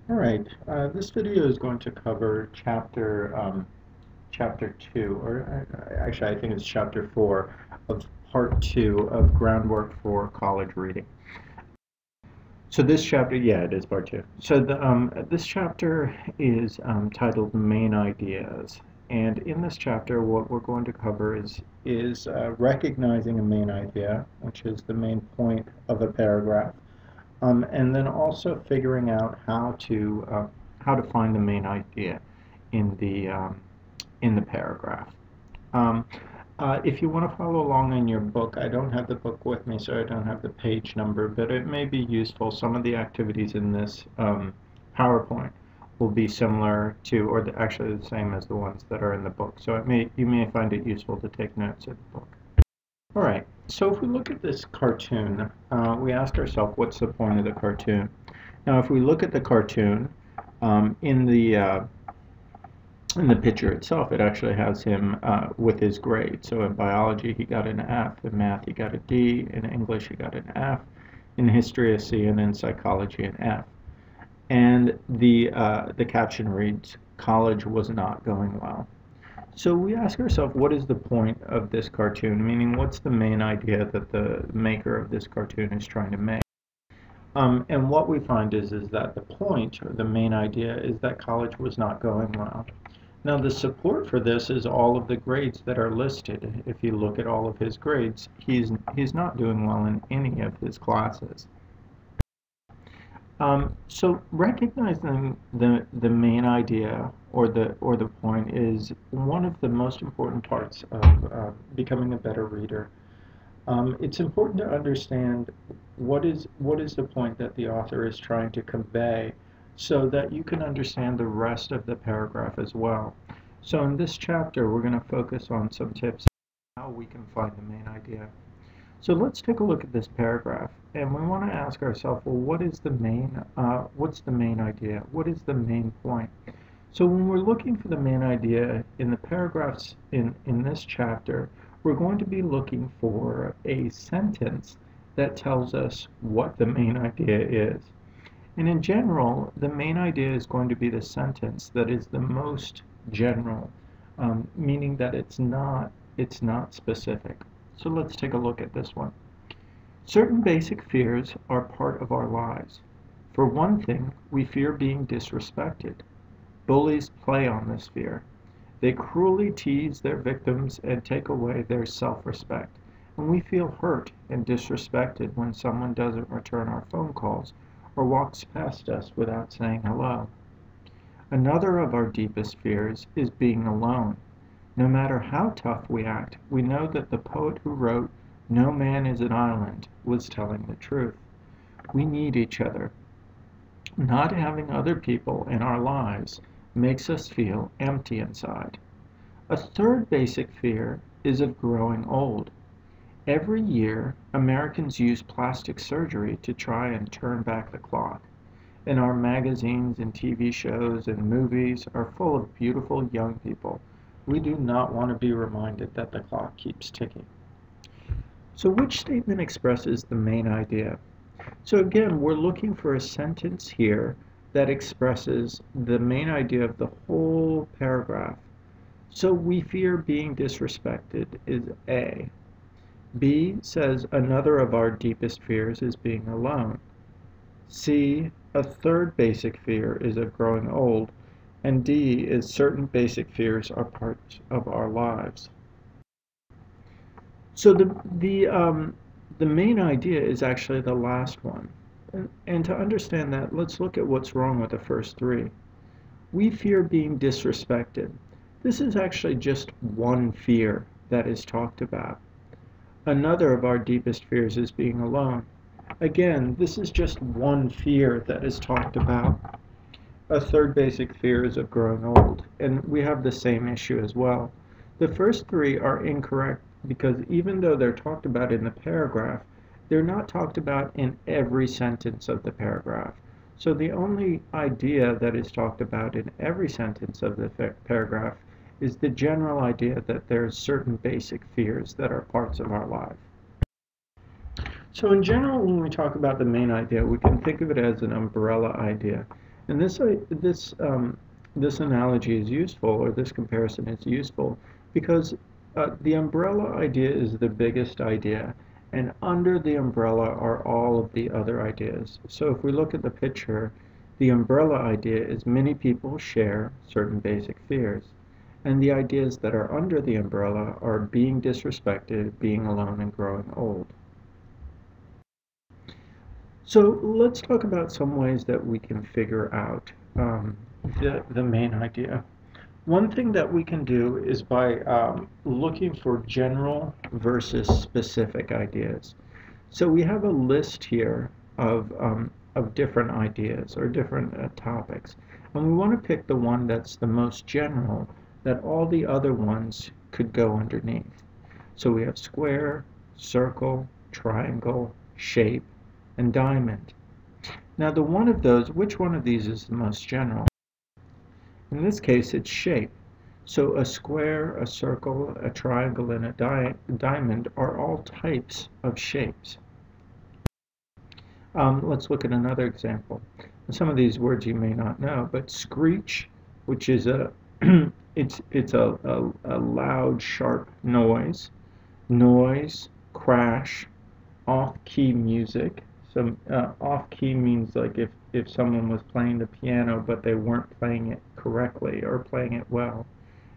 All right, this video is going to cover chapter 2, or actually I think it's chapter 4 of part 2 of Groundwork for College Reading. So this chapter, yeah, it is part 2. So this chapter is titled Main Ideas. And in this chapter, what we're going to cover is recognizing a main idea, which is the main point of a paragraph. And then also figuring out how to find the main idea in the paragraph. If you want to follow along in your book, I don't have the book with me, so I don't have the page number, but it may be useful. Some of the activities in this PowerPoint will be similar to, or actually the same as the ones that are in the book. So you may find it useful to take notes in the book. All right, so if we look at this cartoon, we ask ourselves, what's the point of the cartoon? Now, if we look at the cartoon, in the picture itself, it actually has him with his grade. So in biology, he got an F. In math, he got a D. In English, he got an F. In history, a C. And in psychology, an F. And the caption reads, "College was not going well." So we ask ourselves, what is the point of this cartoon? Meaning, what's the main idea that the maker of this cartoon is trying to make? And what we find is that the point, or the main idea, is that college was not going well. Now, the support for this is all of the grades that are listed. If you look at all of his grades, he's not doing well in any of his classes. So recognizing the main idea or the point is one of the most important parts of becoming a better reader. It's important to understand what is the point that the author is trying to convey, so that you can understand the rest of the paragraph as well. So in this chapter, we're going to focus on some tips on how we can find the main idea. So let's take a look at this paragraph, and we want to ask ourselves, well, what's the main idea? What is the main point? So when we're looking for the main idea in the paragraphs in this chapter, we're going to be looking for a sentence that tells us what the main idea is. And in general, the main idea is going to be the sentence that is the most general, meaning that it's not specific. So let's take a look at this one. Certain basic fears are part of our lives. For one thing, we fear being disrespected. Bullies play on this fear. They cruelly tease their victims and take away their self-respect. And we feel hurt and disrespected when someone doesn't return our phone calls or walks past us without saying hello. Another of our deepest fears is being alone. No matter how tough we act, we know that the poet who wrote "No man is an island" was telling the truth. We need each other. Not having other people in our lives makes us feel empty inside. A third basic fear is of growing old. Every year, Americans use plastic surgery to try and turn back the clock. And our magazines and TV shows and movies are full of beautiful young people. We do not want to be reminded that the clock keeps ticking. So which statement expresses the main idea? So again, we're looking for a sentence here that expresses the main idea of the whole paragraph. So we fear being disrespected is A. B says another of our deepest fears is being alone. C, a third basic fear is of growing old. And D is certain basic fears are parts of our lives. So the main idea is actually the last one. And to understand that, let's look at what's wrong with the first three. We fear being disrespected. This is actually just one fear that is talked about. Another of our deepest fears is being alone. Again, this is just one fear that is talked about. A third basic fear is of growing old, and we have the same issue as well. The first three are incorrect because even though they're talked about in the paragraph, they're not talked about in every sentence of the paragraph. So the only idea that is talked about in every sentence of the paragraph is the general idea that there's certain basic fears that are parts of our life. So in general, when we talk about the main idea, we can think of it as an umbrella idea. And this analogy is useful, or this comparison is useful, because the umbrella idea is the biggest idea, and under the umbrella are all of the other ideas. So if we look at the picture, the umbrella idea is many people share certain basic fears. And the ideas that are under the umbrella are being disrespected, being alone, and growing old. So let's talk about some ways that we can figure out the main idea. One thing that we can do is by looking for general versus specific ideas. So we have a list here of different ideas or different topics, and we want to pick the one that's the most general, that all the other ones could go underneath. So we have square, circle, triangle, shape, and diamond. Now which one of these is the most general? In this case, it's shape. So a square, a circle, a triangle, and a diamond are all types of shapes. Let's look at another example. Some of these words you may not know, but screech, which is it's a loud, sharp noise. Noise, crash, off-key music. So off-key means like if someone was playing the piano but they weren't playing it correctly or playing it well.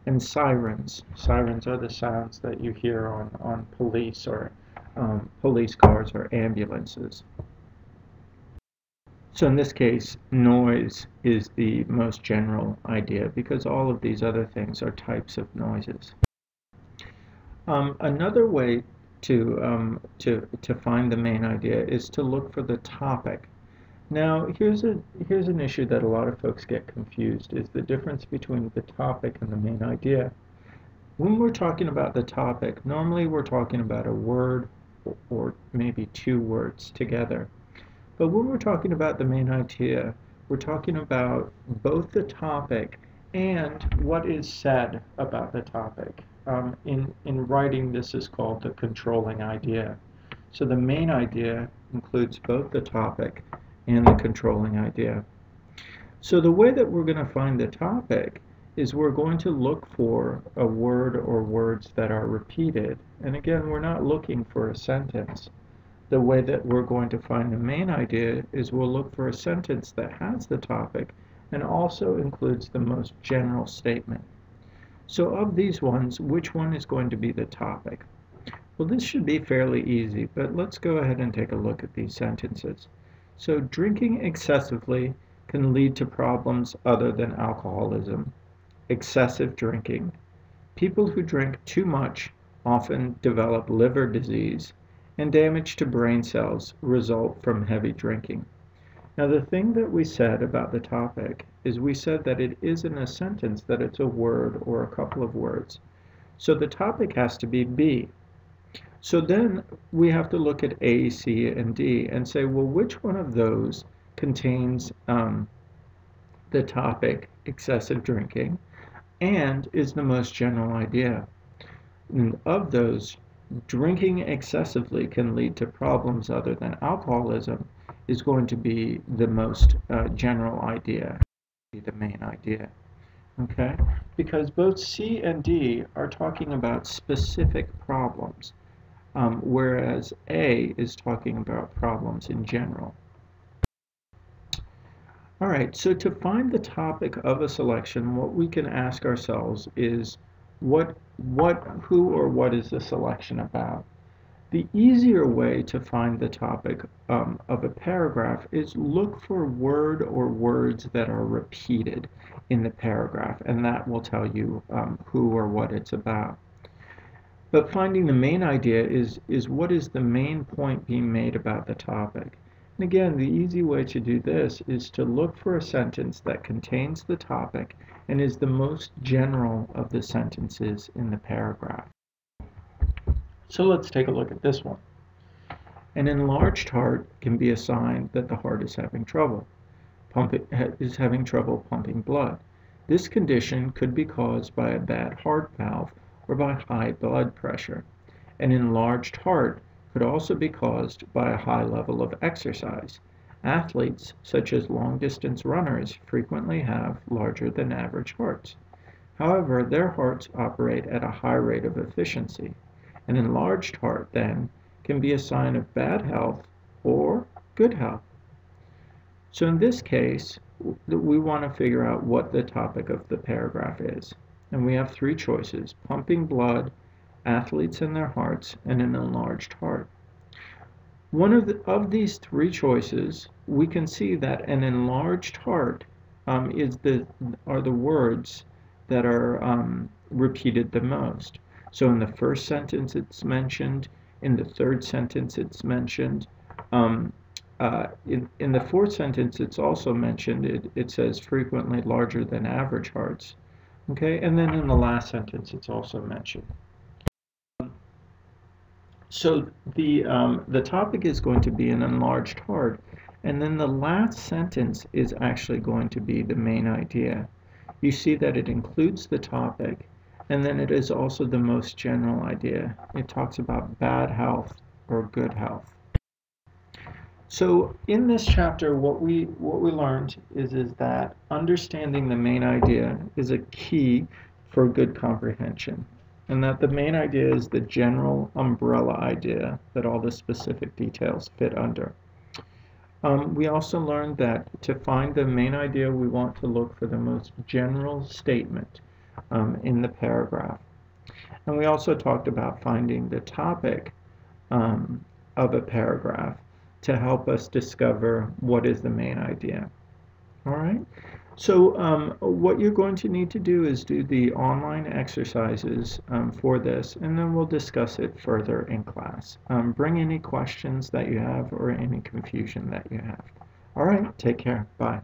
And sirens. Sirens are the sounds that you hear on police or police cars or ambulances. So in this case, noise is the most general idea because all of these other things are types of noises. Another way to find the main idea is to look for the topic. Now, here's an issue that a lot of folks get confused, is the difference between the topic and the main idea. When we're talking about the topic, normally we're talking about a word or maybe two words together. But when we're talking about the main idea, we're talking about both the topic and what is said about the topic. In writing, this is called the controlling idea. So the main idea includes both the topic and the controlling idea. So the way that we're going to find the topic is we're going to look for a word or words that are repeated. And again, we're not looking for a sentence. The way that we're going to find the main idea is we'll look for a sentence that has the topic and also includes the most general statement. So of these ones, which one is going to be the topic? Well, this should be fairly easy, but let's go ahead and take a look at these sentences. So drinking excessively can lead to problems other than alcoholism. Excessive drinking. People who drink too much often develop liver disease, and damage to brain cells result from heavy drinking. Now, the thing that we said about the topic is we said that it isn't a sentence, that it's a word or a couple of words. So the topic has to be B. So then we have to look at A, C, and D and say, well, which one of those contains the topic excessive drinking and is the most general idea? And of those, drinking excessively can lead to problems other than alcoholism is going to be the most general idea, the main idea. Okay? Because both C and D are talking about specific problems, whereas A is talking about problems in general. All right, so to find the topic of a selection, what we can ask ourselves is, who or what is the selection about? The easier way to find the topic of a paragraph is look for word or words that are repeated in the paragraph, and that will tell you who or what it's about. But finding the main idea is what is the main point being made about the topic. And again, the easy way to do this is to look for a sentence that contains the topic and is the most general of the sentences in the paragraph. So let's take a look at this one. An enlarged heart can be a sign that the heart is having trouble pumping blood. This condition could be caused by a bad heart valve or by high blood pressure. An enlarged heart could also be caused by a high level of exercise. Athletes, such as long-distance runners, frequently have larger than average hearts. However, their hearts operate at a high rate of efficiency. An enlarged heart, then, can be a sign of bad health or good health. So in this case, we want to figure out what the topic of the paragraph is. And we have three choices: pumping blood, athletes and their hearts, and an enlarged heart. One of these three choices, we can see that an enlarged heart are the words that are repeated the most. So in the first sentence it's mentioned, in the third sentence it's mentioned, in the fourth sentence it's also mentioned. It says frequently larger than average hearts. Okay, and then in the last sentence it's also mentioned. So the topic is going to be an enlarged heart, and then the last sentence is actually going to be the main idea. You see that it includes the topic, and then it is also the most general idea. It talks about bad health or good health. So in this chapter, what we learned is that understanding the main idea is a key for good comprehension, and that the main idea is the general umbrella idea that all the specific details fit under. We also learned that to find the main idea, we want to look for the most general statement in the paragraph. And we also talked about finding the topic of a paragraph to help us discover what is the main idea. All right? So what you're going to need to do is do the online exercises for this, and then we'll discuss it further in class. Bring any questions that you have or any confusion that you have. All right, take care. Bye.